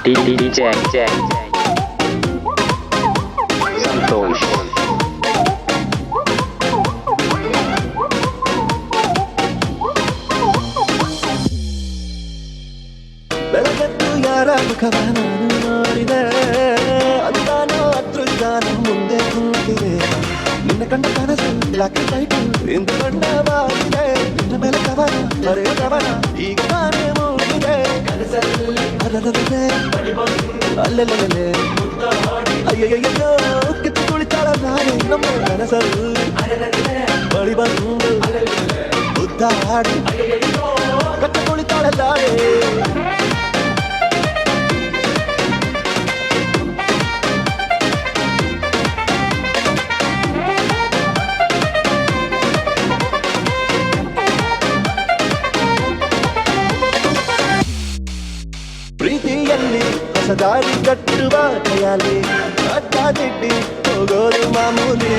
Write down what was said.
DJ Santosh. ಬೆಳಗತ್ತು ಯಾರ ಮುಖವ ನಾನು ನೋಡಿದೆ, ಅಂದಾನೋ ಅದೃಷ್ಟಾನು ಮುಂದೆ ಕೂತಿದೆ. ನಿನ್ನ ಕಂಡ ಕನಸು ಯಾಕೆ ಟೈಟು ಇಂದು ಬಣ್ಣವಾಗಿದೆ, ನಿನ್ನ ಮೇಲೆ ಕವನ ಬರೆಯ ಕವನ ಈಗ ನಾನೇ ಮೂಡಿದೆ. ಕನಸಲ್ಲಿ ಅಲ್ಲೇ ಅಯ್ಯಯ್ಯೋ ಕಿತ್ತು ಕುಳಿತಾಳ ನಾನೇ ನಮ್ಮ ಕನಸಲ್ಲಿ ಬಳಿ ಬಂದು ಉದ್ದಾಡಿ ಕಟ್ಟ ಕುಳಿತಾಳಲ್ಲಾಳೆ. ಪ್ರೀತಿಯಲ್ಲಿ ಹೊಸ ದಾರಿ ಕಟ್ಟುವ ಕೈಯಲ್ಲಿ ಅಡ್ಡ ದಿಡ್ಡಿ ಹೋಗೋದು ಮಾಮೂಲಿ.